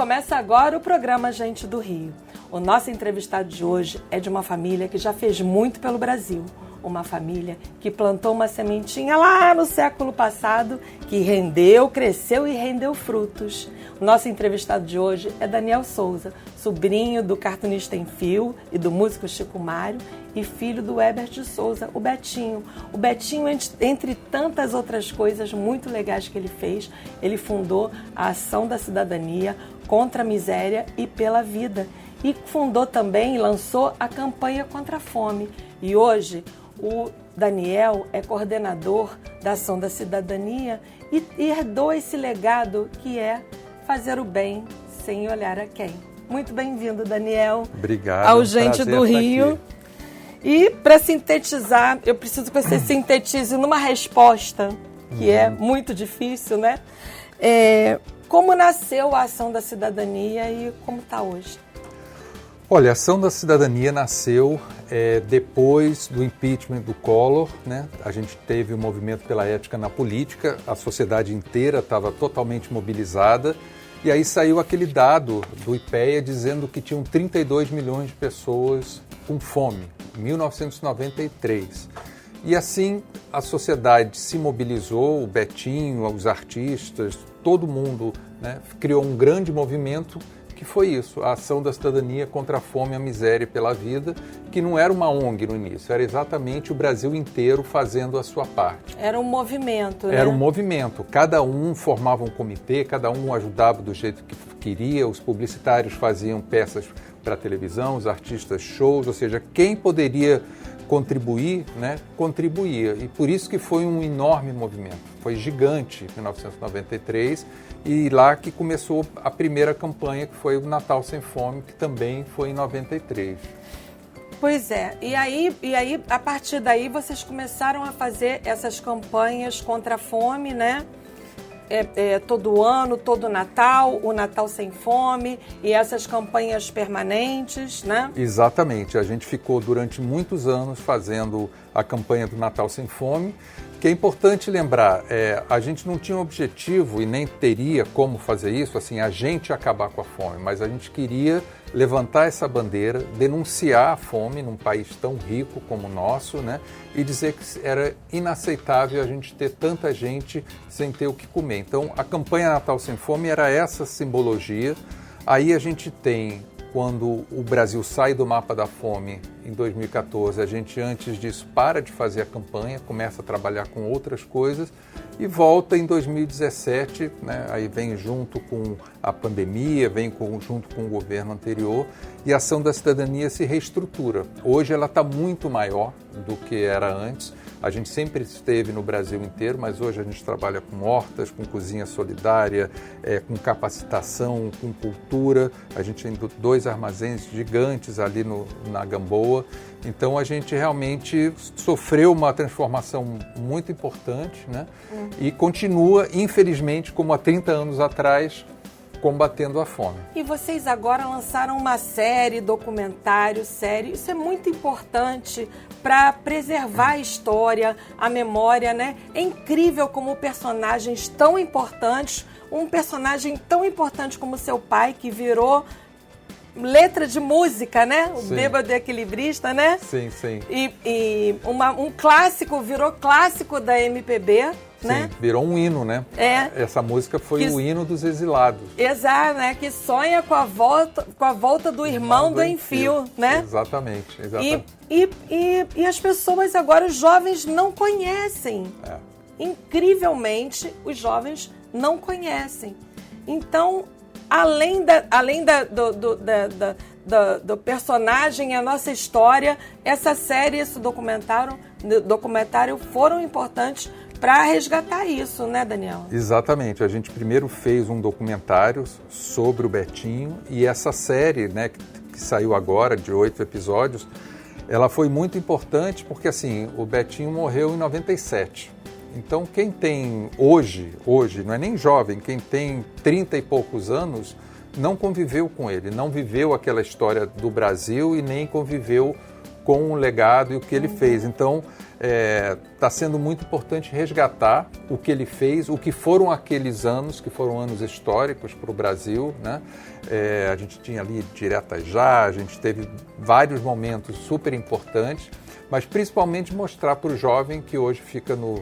começa agora o programa Gente do Rio. O nosso entrevistado de hoje é de uma família que já fez muito pelo Brasil. Uma família que plantou uma sementinha lá no século passado, que rendeu, cresceu e rendeu frutos. O nosso entrevistado de hoje é Daniel Souza, sobrinho do cartunista em fio e do músico Chico Mário e filho do Herbert de Souza, o Betinho. O Betinho, entre tantas outras coisas muito legais que ele fez, ele fundou a Ação da Cidadania contra a Miséria e pela Vida. E fundou também e lançou a campanha contra a fome. E hoje o Daniel é coordenador da Ação da Cidadania e herdou esse legado que é fazer o bem sem olhar a quem. Muito bem-vindo, Daniel. Obrigado. Ao Gente do Rio. E para sintetizar, eu preciso que você sintetize numa resposta, que é muito difícil, né? Como nasceu a Ação da Cidadania e como está hoje? Olha, a Ação da Cidadania nasceu depois do impeachment do Collor, né? A gente teve o movimento pela ética na política, a sociedade inteira estava totalmente mobilizada, e aí saiu aquele dado do IPEA dizendo que tinham 32 milhões de pessoas com fome, em 1993. E assim a sociedade se mobilizou, o Betinho, os artistas, todo mundo, né, criou um grande movimento que foi isso, a Ação da Cidadania contra a Fome, a Miséria e pela Vida, que não era uma ONG no início, era exatamente o Brasil inteiro fazendo a sua parte. Era um movimento, né? Era um movimento, cada um formava um comitê, cada um ajudava do jeito que queria, os publicitários faziam peças para televisão, os artistas shows, ou seja, quem poderia contribuir, né, contribuía. E por isso que foi um enorme movimento, foi gigante em 1993, e lá que começou a primeira campanha, que foi o Natal Sem Fome, que também foi em 93. Pois é, e aí a partir daí vocês começaram a fazer essas campanhas contra a fome, né? Todo ano, todo Natal, o Natal Sem Fome e essas campanhas permanentes, né? Exatamente, a gente ficou durante muitos anos fazendo a campanha do Natal Sem Fome, que é importante lembrar, a gente não tinha um objetivo e nem teria como fazer isso, assim, a gente acabar com a fome, mas a gente queria levantar essa bandeira, denunciar a fome num país tão rico como o nosso, né? E dizer que era inaceitável a gente ter tanta gente sem ter o que comer. Então, a campanha Natal Sem Fome era essa simbologia. Aí a gente tem, quando o Brasil sai do mapa da fome em 2014, a gente antes disso para de fazer a campanha, começa a trabalhar com outras coisas e volta em 2017, né? Aí vem junto com a pandemia, junto com o governo anterior, e a Ação da Cidadania se reestrutura. Hoje ela está muito maior do que era antes. A gente sempre esteve no Brasil inteiro, mas hoje a gente trabalha com hortas, com cozinha solidária, com capacitação, com cultura. A gente tem 2 armazéns gigantes ali na Gamboa. Então a gente realmente sofreu uma transformação muito importante, né? E continua, infelizmente, como há 30 anos atrás, combatendo a fome. E vocês agora lançaram uma série, documentário, série. Isso é muito importante para preservar a história, a memória, né? É incrível como personagens tão importantes, um personagem tão importante como seu pai, que virou letra de música, né? O Sim. Bêbado e Equilibrista, né? Sim, sim. E um clássico, virou clássico da MPB, né? Sim, virou um hino, né? Essa música foi o hino dos exilados. Exato, né? Que sonha com a volta do irmão do Enfio, né? Exatamente. E as pessoas agora, os jovens não conhecem. Incrivelmente, os jovens não conhecem. Então, além do personagem, a nossa história, essa série, esse documentário foram importantes para resgatar isso, né, Daniel? Exatamente. A gente primeiro fez um documentário sobre o Betinho e essa série, né, que saiu agora, de 8 episódios, ela foi muito importante porque, assim, o Betinho morreu em 97. Então, quem tem hoje, não é nem jovem, quem tem 30 e poucos anos, não conviveu com ele, não viveu aquela história do Brasil e nem conviveu com o legado e o que ele fez. Então, está sendo muito importante resgatar o que ele fez, o que foram aqueles anos, que foram anos históricos para o Brasil, né? A gente tinha ali Direta Já, a gente teve vários momentos super importantes, mas principalmente mostrar para o jovem que hoje fica no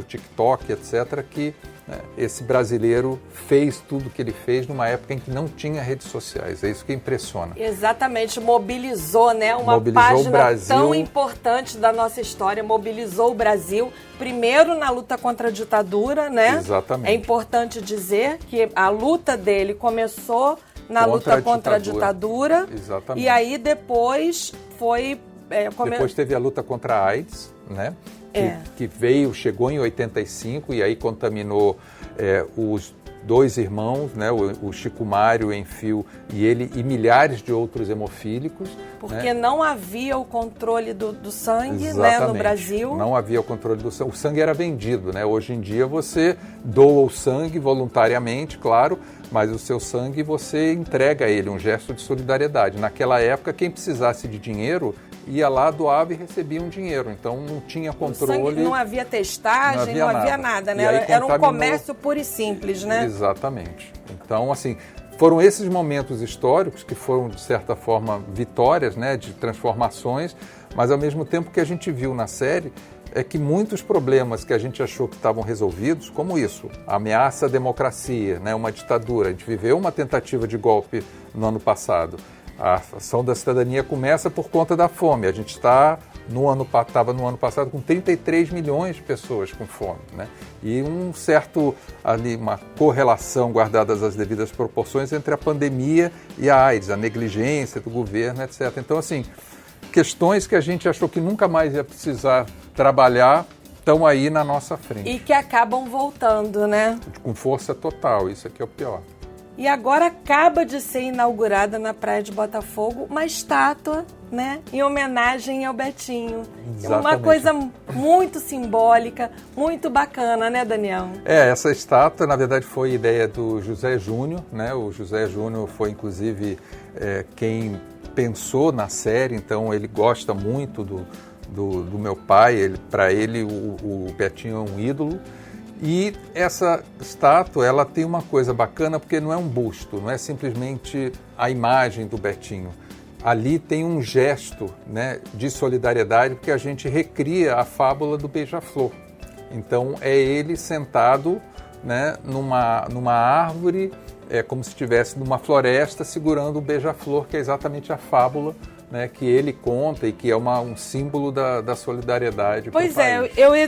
TikTok, etc., que esse brasileiro fez tudo o que ele fez numa época em que não tinha redes sociais. É isso que impressiona. Exatamente, mobilizou, né? Uma página tão importante da nossa história, mobilizou o Brasil, primeiro na luta contra a ditadura, né? Exatamente. É importante dizer que a luta dele começou na luta contra a ditadura. Exatamente. E aí depois foi... Depois teve a luta contra a AIDS, né? Que chegou em 85 e aí contaminou os dois irmãos, né? O Chico Mário, o Enfio e ele, e milhares de outros hemofílicos. Porque não havia o controle do sangue, né, no Brasil. Não havia o controle do sangue. O sangue era vendido, né? Hoje em dia você doa o sangue voluntariamente, claro, mas o seu sangue você entrega a ele, um gesto de solidariedade. Naquela época, quem precisasse de dinheiro ia lá, doava e recebia um dinheiro. Então não tinha controle. O sangue, não havia testagem, não havia nada, né? Era um comércio puro e simples, né? Exatamente. Então, assim, foram esses momentos históricos que foram, de certa forma, vitórias, né, de transformações, mas ao mesmo tempo que a gente viu na série é que muitos problemas que a gente achou que estavam resolvidos, como isso, a ameaça à democracia, né, uma ditadura, a gente viveu uma tentativa de golpe no ano passado. A ação da cidadania começa por conta da fome. A gente estava no ano passado com 33 milhões de pessoas com fome, né? E uma correlação, guardadas as devidas proporções, entre a pandemia e a AIDS, a negligência do governo, etc. Então, assim, questões que a gente achou que nunca mais ia precisar trabalhar estão aí na nossa frente. E que acabam voltando, né? Com força total, isso aqui é o pior. E agora acaba de ser inaugurada na Praia de Botafogo uma estátua, né, em homenagem ao Betinho. Exatamente. Uma coisa muito simbólica, muito bacana, né, Daniel? Essa estátua, na verdade, foi ideia do José Júnior, né? O José Júnior foi, inclusive, quem pensou na série, então ele gosta muito do meu pai. Para ele, o Betinho é um ídolo. E essa estátua, ela tem uma coisa bacana, porque não é um busto, não é simplesmente a imagem do Betinho. Ali tem um gesto, né, de solidariedade, porque a gente recria a fábula do beija-flor. Então, é ele sentado, né, numa árvore, como se estivesse numa floresta, segurando o beija-flor, que é exatamente a fábula, né, que ele conta e que é um símbolo da solidariedade. Pois é,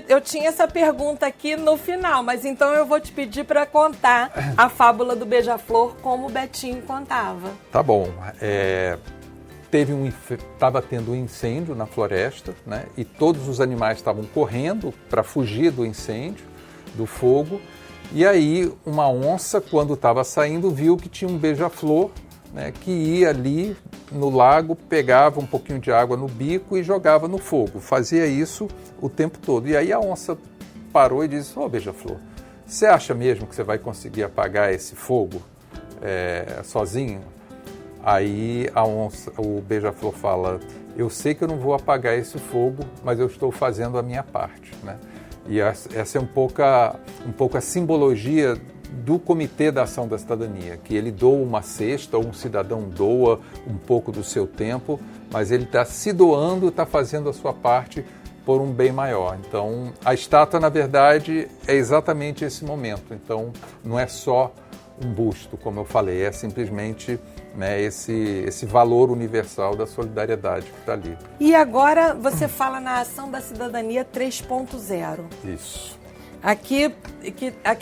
eu tinha essa pergunta aqui no final, mas então eu vou te pedir para contar a fábula do beija-flor como o Betinho contava. Tá bom. Estava tendo um incêndio na floresta, né, e todos os animais estavam correndo para fugir do incêndio, do fogo, e aí uma onça, quando estava saindo, viu que tinha um beija-flor, né, que ia ali no lago, pegava um pouquinho de água no bico e jogava no fogo. Fazia isso o tempo todo. E aí a onça parou e disse: "Ô, beija-flor, você acha mesmo que você vai conseguir apagar esse fogo sozinho?" Aí o beija-flor fala: "Eu sei que eu não vou apagar esse fogo, mas eu estou fazendo a minha parte", né? E essa é um pouco a simbologia do Comitê da Ação da Cidadania, que ele doa uma cesta, ou um cidadão doa um pouco do seu tempo, mas ele está se doando, está fazendo a sua parte por um bem maior. Então, a estátua, na verdade, é exatamente esse momento. Então, não é só um busto, como eu falei, é simplesmente, né, esse valor universal da solidariedade que está ali. E agora você fala na Ação da Cidadania 3.0. Isso. Aqui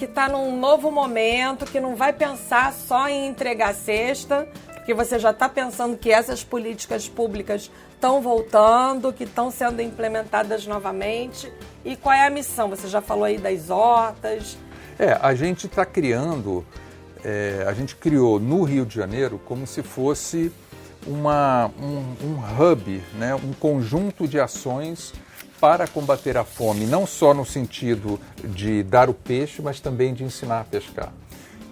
está num novo momento, que não vai pensar só em entregar cesta, porque você já está pensando que essas políticas públicas estão voltando, que estão sendo implementadas novamente. E qual é a missão? Você já falou aí das hortas. A gente está criando, a gente criou no Rio de Janeiro como se fosse um hub, né, um conjunto de ações para combater a fome, não só no sentido de dar o peixe, mas também de ensinar a pescar.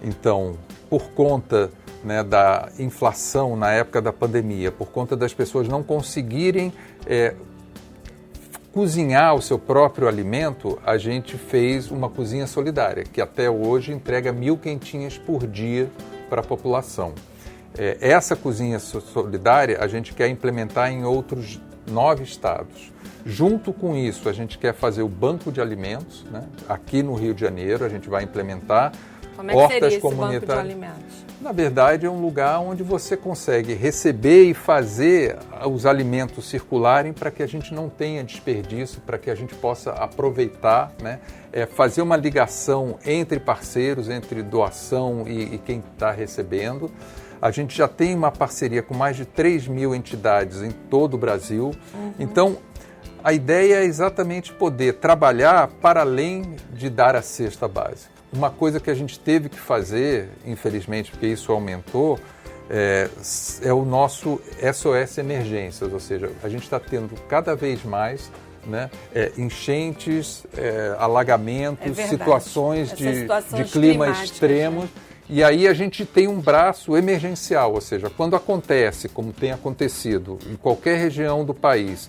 Então, por conta, né, da inflação na época da pandemia, por conta das pessoas não conseguirem cozinhar o seu próprio alimento, a gente fez uma cozinha solidária, que até hoje entrega 1.000 quentinhas por dia para a população. Essa cozinha solidária a gente quer implementar em outros 9 estados. Junto com isso, a gente quer fazer o banco de alimentos, né? Aqui no Rio de Janeiro, a gente vai implementar Como é que seria esse banco de alimentos? Na verdade, é um lugar onde você consegue receber e fazer os alimentos circularem para que a gente não tenha desperdício, para que a gente possa aproveitar, né? Fazer uma ligação entre parceiros, entre doação e quem está recebendo. A gente já tem uma parceria com mais de 3.000 entidades em todo o Brasil. Então, a ideia é exatamente poder trabalhar para além de dar a cesta básica. Uma coisa que a gente teve que fazer, infelizmente, porque isso aumentou, é o nosso SOS Emergências, ou seja, a gente está tendo cada vez mais, né, enchentes, alagamentos, situações de clima extremos. Né? E aí a gente tem um braço emergencial, ou seja, quando acontece, como tem acontecido em qualquer região do país,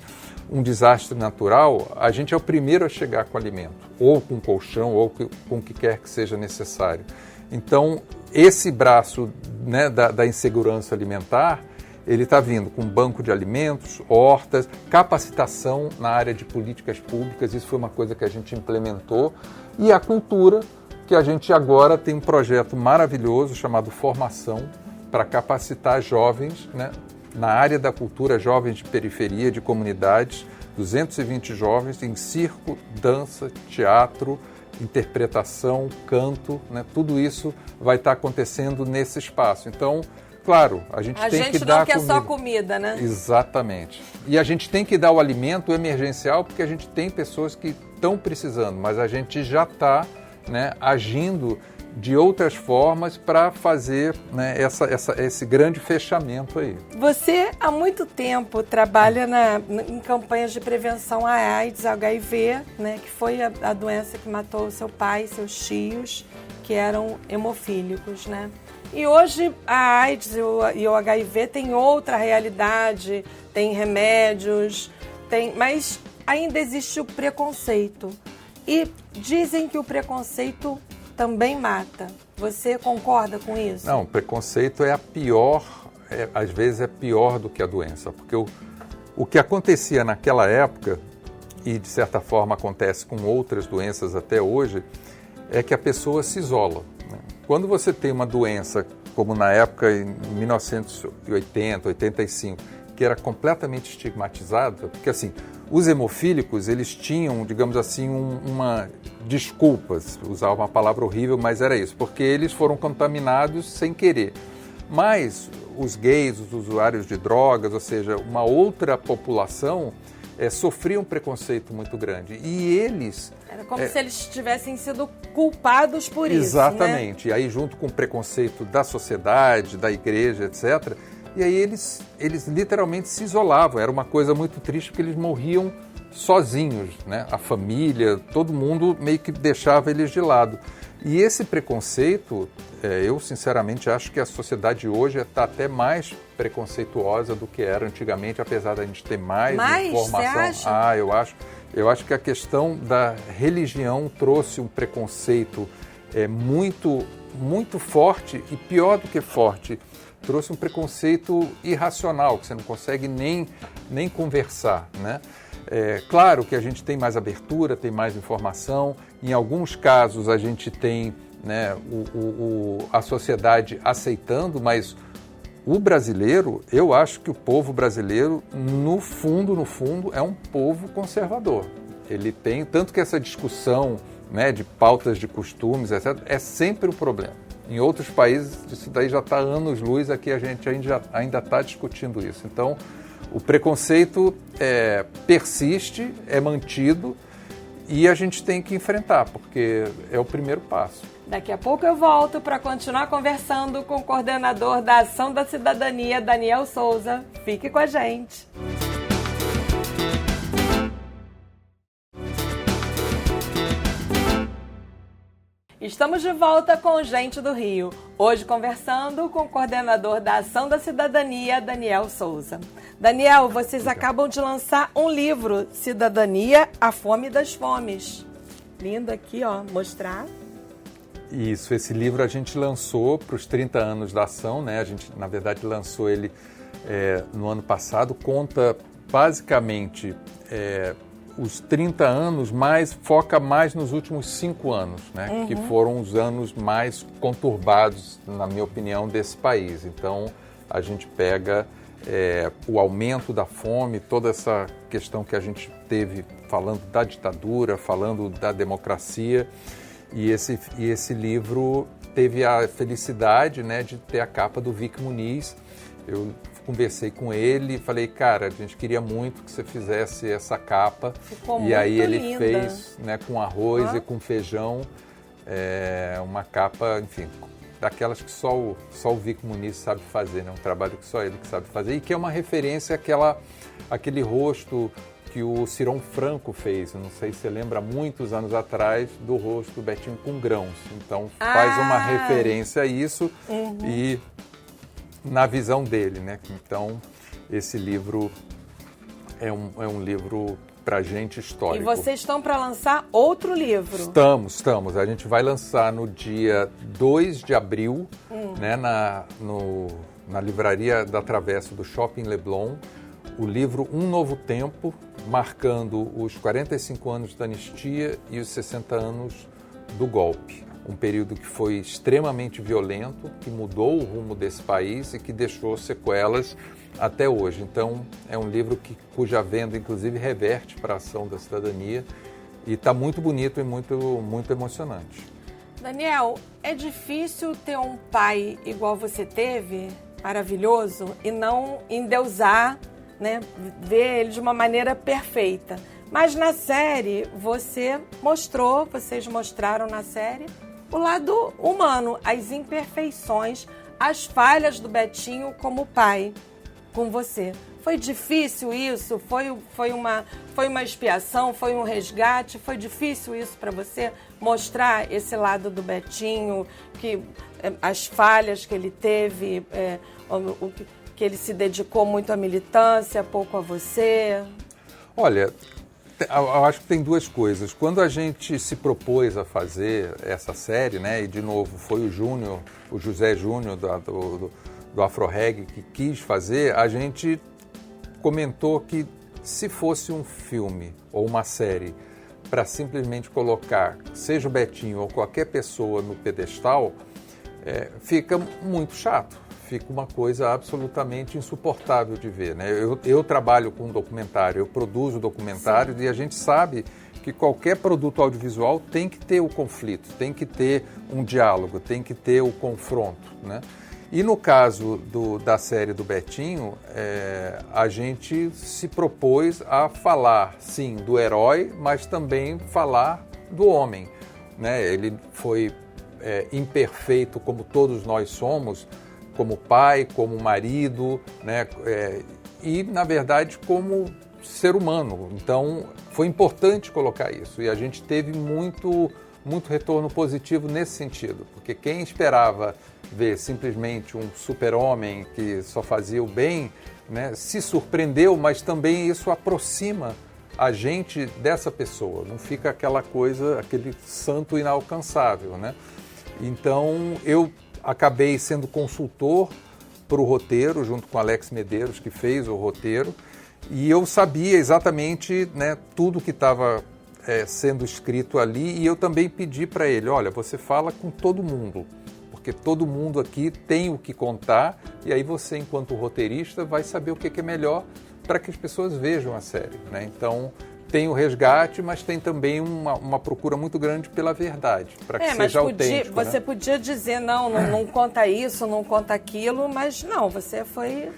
um desastre natural, a gente é o primeiro a chegar com alimento, ou com colchão, ou com o que quer que seja necessário. Então, esse braço, né, da insegurança alimentar, ele está vindo com banco de alimentos, hortas, capacitação na área de políticas públicas, isso foi uma coisa que a gente implementou, e a cultura, que a gente agora tem um projeto maravilhoso chamado Formação, para capacitar jovens, né, na área da cultura, jovens de periferia, de comunidades, 220 jovens em circo, dança, teatro, interpretação, canto, né? Tudo isso vai estar acontecendo nesse espaço. Então, claro, a gente tem que dar comida. A gente não quer só comida, né? Exatamente. E a gente tem que dar o alimento emergencial porque a gente tem pessoas que estão precisando, mas a gente já está, né, agindo de outras formas para fazer, né, esse grande fechamento aí. Você há muito tempo trabalha em campanhas de prevenção à AIDS, HIV, né, que foi a doença que matou seu pai e seus tios, que eram hemofílicos, né? E hoje a AIDS e o HIV tem outra realidade, tem remédios, mas ainda existe o preconceito. E dizem que o preconceito também mata. Você concorda com isso? Não, o preconceito é a pior, às vezes é pior do que a doença, porque o que acontecia naquela época, e de certa forma acontece com outras doenças até hoje, é que a pessoa se isola, né? Quando você tem uma doença, como na época em 1980, 85, que era completamente estigmatizada, porque assim, os hemofílicos, eles tinham, digamos assim, uma desculpa, usar uma palavra horrível, mas era isso, porque eles foram contaminados sem querer. Mas os gays, os usuários de drogas, ou seja, uma outra população, sofriam um preconceito muito grande. E eles... Era como se eles tivessem sido culpados por isso, exatamente. Né? E aí, junto com o preconceito da sociedade, da igreja, etc., e aí eles literalmente se isolavam. Era uma coisa muito triste porque eles morriam sozinhos, né? A família, todo mundo meio que deixava eles de lado. E esse preconceito, eu sinceramente acho que a sociedade hoje está até mais preconceituosa do que era antigamente, apesar da gente ter mais informação. Você acha? Eu acho que a questão da religião trouxe um preconceito muito, muito forte e pior do que forte, trouxe um preconceito irracional, que você não consegue nem conversar, né? Claro que a gente tem mais abertura, tem mais informação, em alguns casos a gente tem, né, a sociedade aceitando, mas o brasileiro, eu acho que o povo brasileiro, no fundo, é um povo conservador. Ele tem, tanto que essa discussão, né, de pautas de costumes, etc., é sempre um problema. Em outros países, isso daí já está anos-luz, aqui a gente ainda está discutindo isso. Então, o preconceito persiste, é mantido e a gente tem que enfrentar, porque é o primeiro passo. Daqui a pouco eu volto para continuar conversando com o coordenador da Ação da Cidadania, Daniel Souza. Fique com a gente. Estamos de volta com Gente do Rio. Hoje conversando com o coordenador da Ação da Cidadania, Daniel Souza. Daniel, vocês acabam de lançar um livro, Cidadania, a Fome das Fomes. Lindo aqui, ó, mostrar. Isso, esse livro a gente lançou para os 30 anos da ação, né? A gente, na verdade, lançou ele no ano passado. Conta basicamente os 30 anos, mas foca mais nos últimos 5 anos, né? Que foram os anos mais conturbados, na minha opinião, desse país. Então, a gente pega o aumento da fome, toda essa questão que a gente teve falando da ditadura, falando da democracia, e esse livro teve a felicidade, né, de ter a capa do Vic Muniz. Eu conversei com ele e falei, cara, a gente queria muito que você fizesse essa capa. Ficou e aí ele linda. Fez, né, com arroz e com feijão, uma capa, enfim, daquelas que só o Vic Muniz sabe fazer, né? Um trabalho que só ele que sabe fazer, e que é uma referência àquele rosto que o Ciron Franco fez, eu não sei se você lembra, muitos anos atrás, do rosto do Betinho com grãos. Então faz uma referência a isso e na visão dele, né? Então esse livro é um livro pra gente histórico. E vocês estão para lançar outro livro? Estamos. A gente vai lançar no dia 2 de abril, né, na Livraria da Travessa do Shopping Leblon, o livro Um Novo Tempo, marcando os 45 anos da anistia e os 60 anos do golpe. Um período que foi extremamente violento, que mudou o rumo desse país e que deixou sequelas até hoje. Então, é um livro cuja venda, inclusive, reverte para a Ação da Cidadania, e está muito bonito e muito, muito emocionante. Daniel, é difícil ter um pai igual você teve, maravilhoso, e não endeusar, né, ver ele de uma maneira perfeita. Mas na série, vocês mostraram na série o lado humano, as imperfeições, as falhas do Betinho como pai com você. Foi difícil isso? Foi uma expiação? Foi um resgate? Foi difícil isso para você? Mostrar esse lado do Betinho, as falhas que ele teve, que ele se dedicou muito à militância, pouco a você? Olha, eu acho que tem duas coisas. Quando a gente se propôs a fazer essa série, né, e de novo foi o José Júnior do Afro-Reg que quis fazer, a gente comentou que se fosse um filme ou uma série para simplesmente colocar, seja o Betinho ou qualquer pessoa no pedestal, fica muito chato. Fica uma coisa absolutamente insuportável de ver, né? Eu trabalho com documentário, eu produzo documentários. Sim. E a gente sabe que qualquer produto audiovisual tem que ter o conflito, tem que ter um diálogo, tem que ter o confronto, né? E no caso da série do Betinho, a gente se propôs a falar, sim, do herói, mas também falar do homem, né? Ele foi imperfeito como todos nós somos, como pai, como marido, né? E, na verdade, como ser humano. Então, foi importante colocar isso. E a gente teve muito retorno positivo nesse sentido. Porque quem esperava ver simplesmente um super-homem que só fazia o bem, né, se surpreendeu, mas também isso aproxima a gente dessa pessoa. Não fica aquela coisa, aquele santo inalcançável, né? Então, eu acabei sendo consultor para o roteiro, junto com Alex Medeiros, que fez o roteiro, e eu sabia exatamente, né, tudo que estava sendo escrito ali, e eu também pedi para ele, olha, você fala com todo mundo, porque todo mundo aqui tem o que contar, e aí você, enquanto roteirista, vai saber o que é melhor para que as pessoas vejam a série, né? Então, tem o resgate, mas tem também uma procura muito grande pela verdade, para que seja autêntico. Você podia dizer, não conta isso, não conta aquilo, mas não, você foi...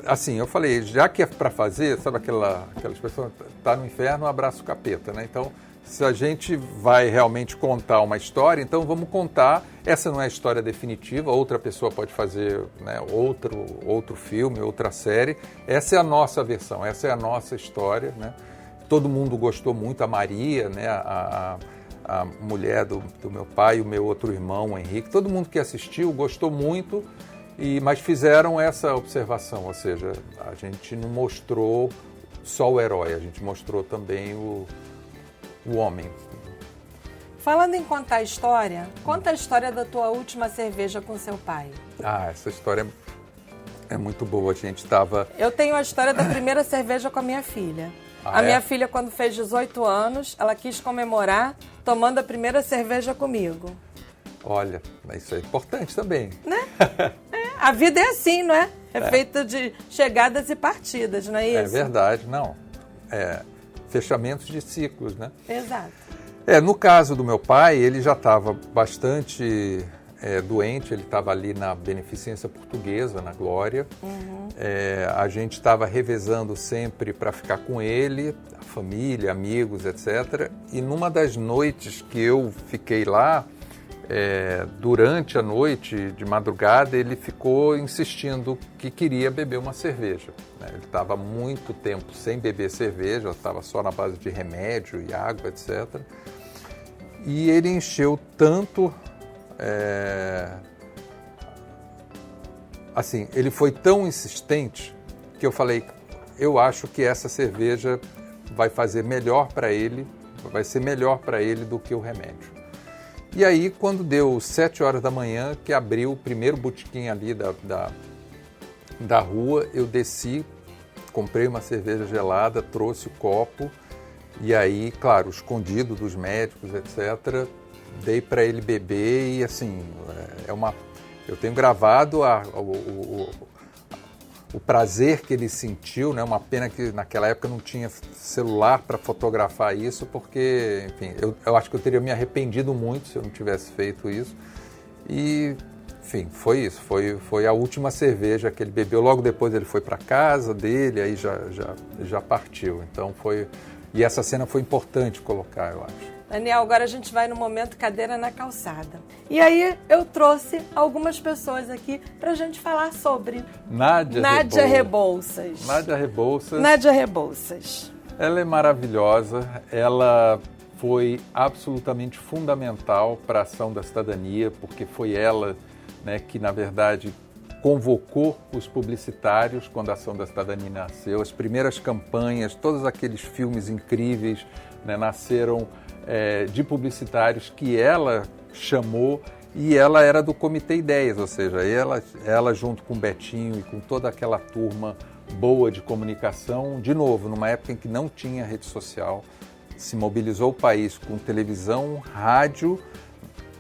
Assim, eu falei, já que é para fazer, sabe aquelas pessoas, tá no inferno, abraça o capeta, né? Então, se a gente vai realmente contar uma história, então vamos contar, essa não é a história definitiva, outra pessoa pode fazer, né, outro filme, outra série, essa é a nossa versão, essa é a nossa história, né? Todo mundo gostou muito, a Maria, né, a mulher do meu pai, o meu outro irmão, o Henrique, todo mundo que assistiu gostou muito, mas fizeram essa observação, ou seja, a gente não mostrou só o herói, a gente mostrou também o homem. Falando em contar a história, conta a história da tua última cerveja com seu pai. Essa história é muito boa, a gente estava... Eu tenho a história da primeira cerveja com a minha filha. Minha filha, quando fez 18 anos, ela quis comemorar tomando a primeira cerveja comigo. Olha, isso é importante também. Né? A vida é assim, não é? É feita de chegadas e partidas, não é isso? É verdade, não. Fechamentos de ciclos, né? Exato. No caso do meu pai, ele já estava bastante doente, ele estava ali na Beneficência Portuguesa, na Glória. Uhum. A gente estava revezando sempre para ficar com ele, a família, amigos, etc. E numa das noites que eu fiquei lá, durante a noite, de madrugada, ele ficou insistindo que queria beber uma cerveja. Ele estava muito tempo sem beber cerveja, estava só na base de remédio e água, etc. E ele encheu tanto... Assim, ele foi tão insistente que eu falei, eu acho que essa cerveja vai fazer melhor para ele, vai ser melhor para ele do que o remédio. E aí, quando deu 7 horas da manhã, que abriu o primeiro botequim ali da rua, eu desci, comprei uma cerveja gelada, trouxe o copo, e aí, claro, escondido dos médicos, etc., dei para ele beber e, assim, eu tenho gravado o prazer que ele sentiu, né? Uma pena que naquela época não tinha celular para fotografar isso, porque, enfim, eu acho que eu teria me arrependido muito se eu não tivesse feito isso. E, enfim, foi isso. Foi a última cerveja que ele bebeu. Logo depois ele foi para casa dele, aí já partiu. Então foi... E essa cena foi importante colocar, eu acho. Daniel, agora a gente vai no momento cadeira na calçada. E aí eu trouxe algumas pessoas aqui para a gente falar sobre Nádia Rebouças. Nádia Rebouças. Ela é maravilhosa, ela foi absolutamente fundamental para a ação da cidadania, porque foi ela, né, que, na verdade, convocou os publicitários quando a ação da cidadania nasceu. As primeiras campanhas, todos aqueles filmes incríveis, né, nasceram de publicitários que ela chamou, e ela era do Comitê Ideias, ou seja, ela junto com o Betinho e com toda aquela turma boa de comunicação, de novo, numa época em que não tinha rede social, se mobilizou o país com televisão, rádio,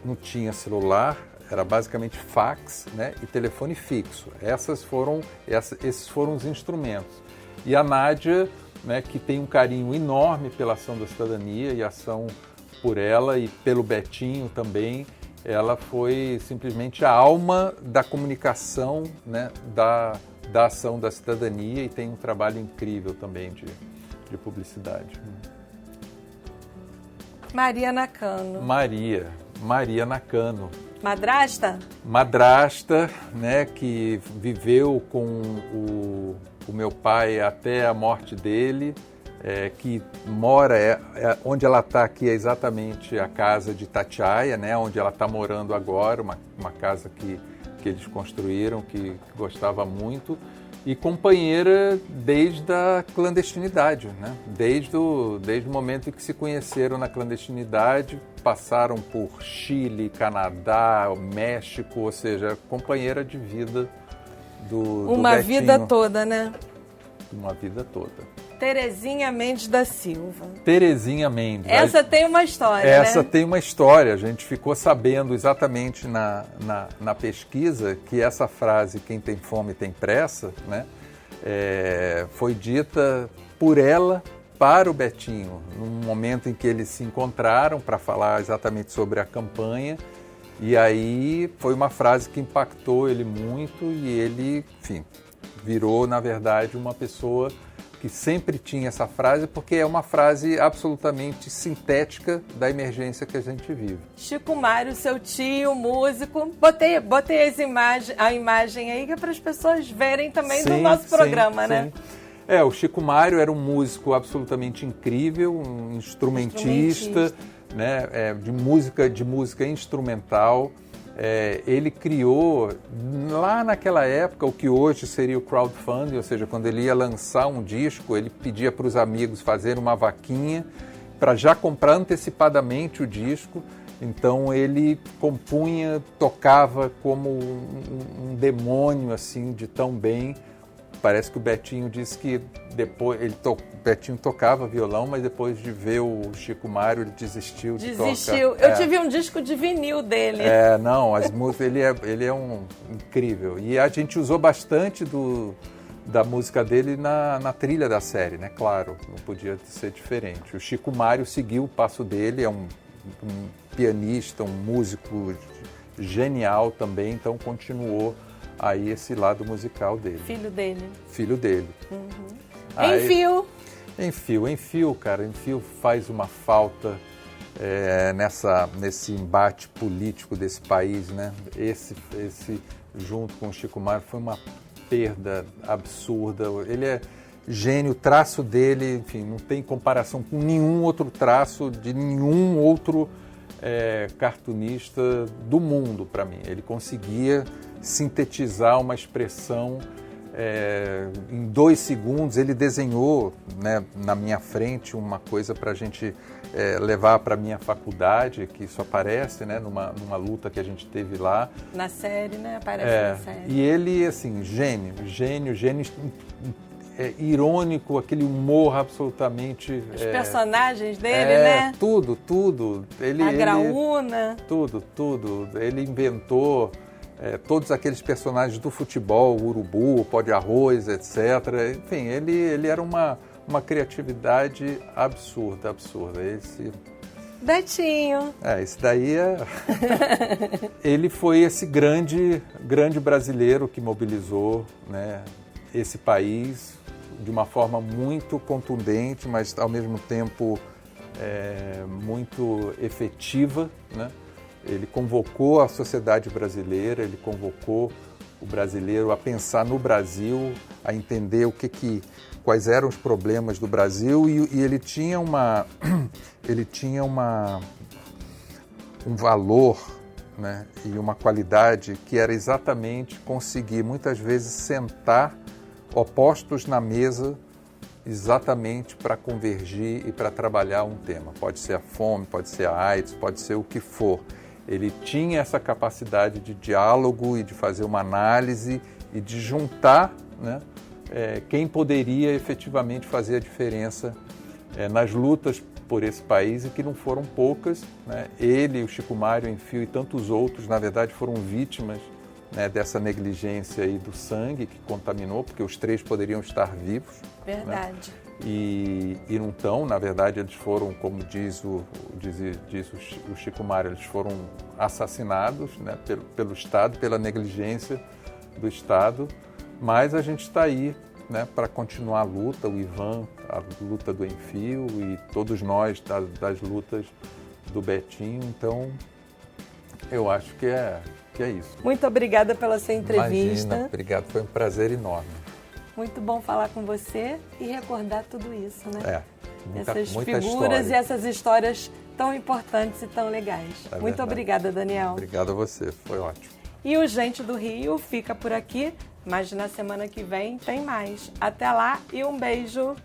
não tinha celular, era basicamente fax, né, e telefone fixo. Esses foram os instrumentos. E a Nádia, né, que tem um carinho enorme pela ação da cidadania e ação por ela e pelo Betinho também, ela foi simplesmente a alma da comunicação, né, da ação da cidadania, e tem um trabalho incrível também de publicidade. Maria Nakano. Maria Nakano. Madrasta, né, que viveu com o meu pai até a morte dele, que mora, onde ela está aqui é exatamente a casa de Itatiaia, né, onde ela está morando agora, uma casa que eles construíram, que gostava muito, e companheira desde a clandestinidade, né? Desde o momento em que se conheceram na clandestinidade, passaram por Chile, Canadá, México, ou seja, companheira de vida do Uma Betinho. vida toda, né? Uma vida toda. Terezinha Mendes da Silva. Terezinha Mendes. Essa tem uma história, Essa né? tem uma história. A gente ficou sabendo exatamente na pesquisa que essa frase, quem tem fome tem pressa, né, foi dita por ela para o Betinho, num momento em que eles se encontraram para falar exatamente sobre a campanha. E aí foi uma frase que impactou ele muito, e ele, enfim, virou, na verdade, uma pessoa que sempre tinha essa frase, porque é uma frase absolutamente sintética da emergência que a gente vive. Chico Mário, seu tio, músico. Botei a imagem aí, que é para as pessoas verem também do nosso programa, né? O Chico Mário era um músico absolutamente incrível, um instrumentista, né, de música instrumental. Ele criou, lá naquela época, o que hoje seria o crowdfunding, ou seja, quando ele ia lançar um disco, ele pedia para os amigos fazerem uma vaquinha para já comprar antecipadamente o disco. Então ele compunha, tocava como um demônio, assim, de tão bem. Parece que o Betinho disse que depois o Betinho tocava violão, mas depois de ver o Chico Mário ele desistiu de tocar. Eu tive um disco de vinil dele. Não, as músicas, ele é um incrível. E a gente usou bastante da música dele na trilha da série, né? Claro, não podia ser diferente. O Chico Mário seguiu o passo dele, é um pianista, um músico genial também, então continuou aí esse lado musical dele. Filho dele. Uhum. Enfio, cara. Enfio faz uma falta nesse embate político desse país, né? Esse junto com o Chico Mário foi uma perda absurda. Ele é gênio, o traço dele, enfim, não tem comparação com nenhum outro traço de nenhum outro cartunista do mundo, para mim. Ele conseguia sintetizar uma expressão em 2 segundos. Ele desenhou, né, na minha frente uma coisa para a gente levar para a minha faculdade, que isso aparece, né, numa luta que a gente teve lá. Na série, né? Aparece na série. E ele, assim, gênio, irônico, aquele humor absolutamente... Os personagens dele, né? Tudo. A graúna. Tudo. Ele inventou todos aqueles personagens do futebol, o urubu, o pó de arroz, etc. Enfim, ele era uma criatividade absurda. Betinho. Esse daí ele foi esse grande brasileiro que mobilizou, né, esse país de uma forma muito contundente, mas ao mesmo tempo muito efetiva, né? Ele convocou a sociedade brasileira, ele convocou o brasileiro a pensar no Brasil, a entender quais eram os problemas do Brasil, e ele tinha um valor, né, e uma qualidade que era exatamente conseguir muitas vezes sentar opostos na mesa exatamente para convergir e para trabalhar um tema. Pode ser a fome, pode ser a AIDS, pode ser o que for. Ele tinha essa capacidade de diálogo e de fazer uma análise e de juntar, né, quem poderia efetivamente fazer a diferença nas lutas por esse país, e que não foram poucas, né? Ele, o Chico Mário, o Enfio e tantos outros, na verdade, foram vítimas, né, dessa negligência aí do sangue que contaminou, porque os 3 poderiam estar vivos. Verdade. Né? E não estão, na verdade, eles foram, como diz o Chico Mário, eles foram assassinados, né, pelo Estado, pela negligência do Estado, mas a gente está aí, né, para continuar a luta, o Ivan, a luta do Enfio e todos nós das lutas do Betinho. Então, eu acho que é isso. Muito obrigada pela sua entrevista. Imagina, obrigado, foi um prazer enorme. Muito bom falar com você e recordar tudo isso, né? Essas muita figuras história. E essas histórias tão importantes e tão legais. Muito obrigada, Daniel. Obrigado a você, foi ótimo. E o Gente do Rio fica por aqui, mas na semana que vem tem mais. Até lá e um beijo!